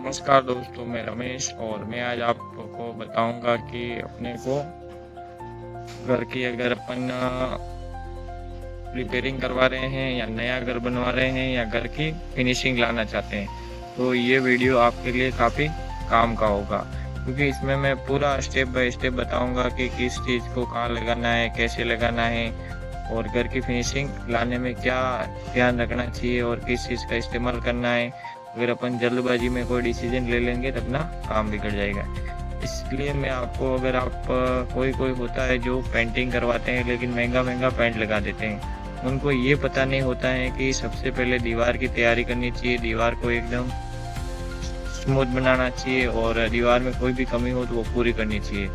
नमस्कार दोस्तों, मैं रमेश और मैं आज आपको बताऊंगा कि अपने को घर की अगर अपन रिपेयरिंग करवा रहे हैं या नया घर बनवा रहे हैं या घर की फिनिशिंग लाना चाहते हैं तो ये वीडियो आपके लिए काफ़ी काम का होगा, क्योंकि इसमें मैं पूरा स्टेप बाय स्टेप बताऊंगा कि किस चीज़ को कहाँ लगाना है, कैसे लगाना है और घर की फिनिशिंग लाने में क्या ध्यान रखना चाहिए और किस चीज़ का इस्तेमाल करना है। अगर अपन जल्दबाजी में कोई डिसीजन ले लेंगे तो अपना काम बिगड़ जाएगा। इसलिए मैं आपको, अगर आप कोई होता है जो पेंटिंग करवाते हैं लेकिन महंगा पेंट लगा देते हैं, उनको ये पता नहीं होता है कि सबसे पहले दीवार की तैयारी करनी चाहिए, दीवार को एकदम स्मूथ बनाना चाहिए और दीवार में कोई भी कमी हो तो वो पूरी करनी चाहिए।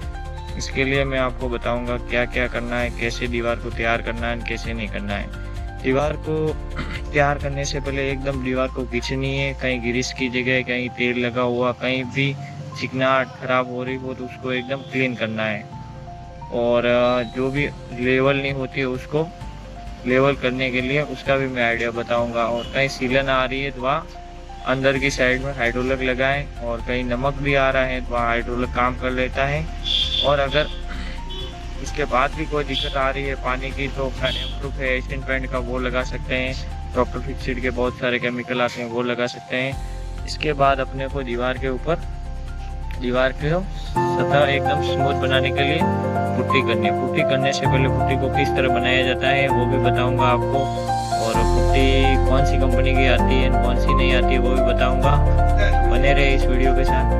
इसके लिए मैं आपको बताऊंगा क्या क्या करना है, कैसे दीवार को तैयार करना है, कैसे नहीं करना है। दीवार को तैयार करने से पहले एकदम दीवार को खींचनी है, कहीं ग्रीस की जगह कहीं तेल लगा हुआ, कहीं भी चिकनाहट खराब हो रही हो तो उसको एकदम क्लीन करना है। और जो भी लेवल नहीं होती है उसको लेवल करने के लिए उसका भी मैं आइडिया बताऊंगा। और कहीं सीलन आ रही है तो वहाँ अंदर की साइड में हाइड्रोलिक लगाएं, और कहीं नमक भी आ रहा है तो वहाँ हाइड्रोलिक काम कर लेता है। और अगर इसके बाद भी कोई दिक्कत आ रही है पानी की तो प्रूफ है एशियन पेंट का, वो लगा सकते हैं। डॉक्टर फिक्सिड के बहुत सारे केमिकल आते हैं, वो लगा सकते हैं। इसके बाद अपने को दीवार को सतह एकदम स्मूथ बनाने के लिए पुट्टी करनी है। पुट्टी करने से पहले पुट्टी को किस तरह बनाया जाता है वो भी बताऊंगा आपको, और पुट्टी कौन सी कंपनी की आती है कौन सी नहीं आती है वो भी बताऊंगा। बने रहे इस वीडियो के साथ।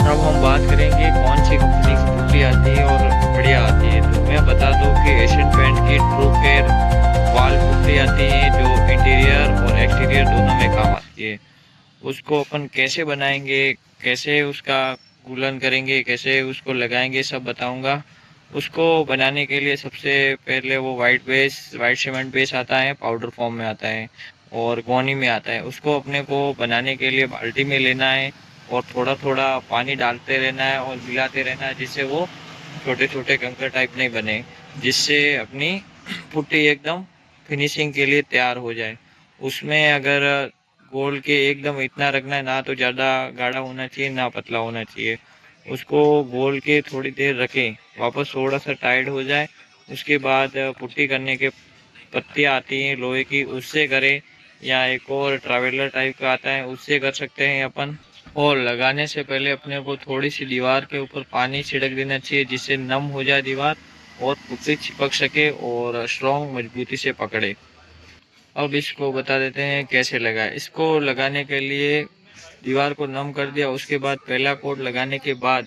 अब हम बात करेंगे कौन सी कंपनी की पुट्टी आती है और बढ़िया आती है, तो मैं बता दूं कि एशियन पेंट की ट्रू केयर वॉल पुट्टी आती है जो इंटीरियर और एक्सटीरियर दोनों में काम आती है। उसको अपन कैसे बनाएंगे, कैसे उसका गुलन करेंगे, कैसे उसको लगाएंगे, सब बताऊंगा। उसको बनाने के लिए सबसे पहले वो वाइट सीमेंट बेस आता है, पाउडर फॉर्म में आता है और गोनी में आता है। उसको अपने को बनाने के लिए बाल्टी में लेना है और थोड़ा थोड़ा पानी डालते रहना है और मिलाते रहना है, जिससे वो छोटे छोटे कंकर टाइप नहीं बने, जिससे अपनी पुट्टी एकदम फिनिशिंग के लिए तैयार हो जाए। उसमें अगर गोल के एकदम इतना रखना है, ना तो ज़्यादा गाढ़ा होना चाहिए ना पतला होना चाहिए। उसको गोल के थोड़ी देर रखें, वापस थोड़ा सा टाइट हो जाए, उसके बाद पुट्टी करने के पत्तियाँ आती हैं लोहे की, उससे करें, या एक और ट्रैवलर टाइप का आता है उससे कर सकते हैं अपन। और लगाने से पहले अपने को थोड़ी सी दीवार के ऊपर पानी छिड़क देना चाहिए, जिससे नम हो जाए दीवार और पुट्टी चिपक सके और स्ट्रॉन्ग मजबूती से पकड़े। अब इसको बता देते हैं कैसे लगाए। इसको लगाने के लिए दीवार को नम कर दिया, उसके बाद पहला कोट लगाने के बाद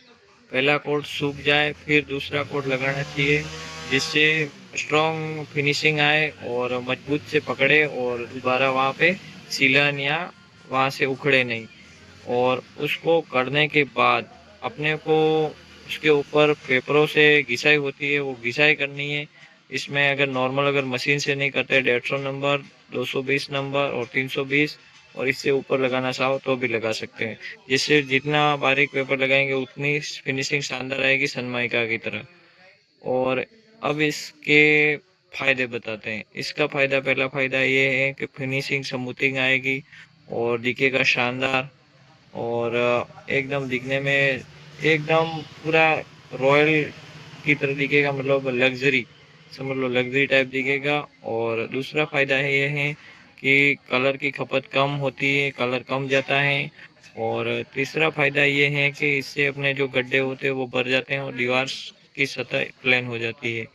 पहला कोट सूख जाए फिर दूसरा कोट लगाना चाहिए, जिससे स्ट्रॉन्ग फिनिशिंग आए और मजबूत से पकड़े और दोबारा वहाँ पे सीलन या वहाँ से उखड़े नहीं। और उसको करने के बाद अपने को उसके ऊपर पेपरों से घिसाई होती है, वो घिसाई करनी है। इसमें अगर मशीन से नहीं करते 150 नंबर, 220 नंबर और 320 और इससे ऊपर लगाना चाहो तो भी लगा सकते हैं, जिससे जितना बारीक पेपर लगाएंगे उतनी फिनिशिंग शानदार आएगी सनमाइका की तरह। और अब इसके फायदे बताते हैं। इसका फायदा, पहला फायदा ये है कि फिनिशिंग स्मूथिंग आएगी और दिखेगा शानदार, और एकदम दिखने में एकदम पूरा रॉयल की तरह दिखेगा, मतलब लग्जरी, समझ लो लग्जरी टाइप दिखेगा। और दूसरा फायदा है ये है कि कलर की खपत कम होती है, कलर कम जाता है। और तीसरा फायदा ये है कि इससे अपने जो गड्ढे होते हैं वो भर जाते हैं और दीवार की सतह प्लेन हो जाती है।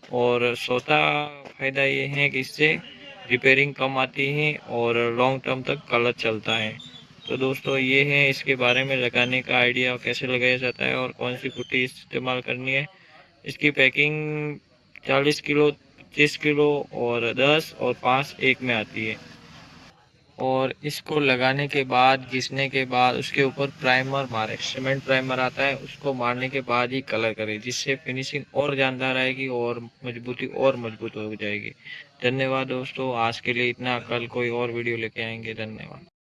और चौथा फायदा ये है कि इससे रिपेयरिंग कम आती है और लॉन्ग टर्म तक कलर चलता है। तो दोस्तों ये है इसके बारे में, लगाने का आइडिया कैसे लगाया जाता है और कौन सी पुट्टी इस्तेमाल करनी है। इसकी पैकिंग 40 किलो, 25 किलो और 10 और 5 एक में आती है। और इसको लगाने के बाद, घिसने के बाद उसके ऊपर प्राइमर मारे, सीमेंट प्राइमर आता है, उसको मारने के बाद ही कलर करें, जिससे फिनिशिंग और जानदार आएगी और मजबूती और मजबूत हो जाएगी। धन्यवाद दोस्तों, आज के लिए इतना। कल कोई और वीडियो लेके आएंगे। धन्यवाद।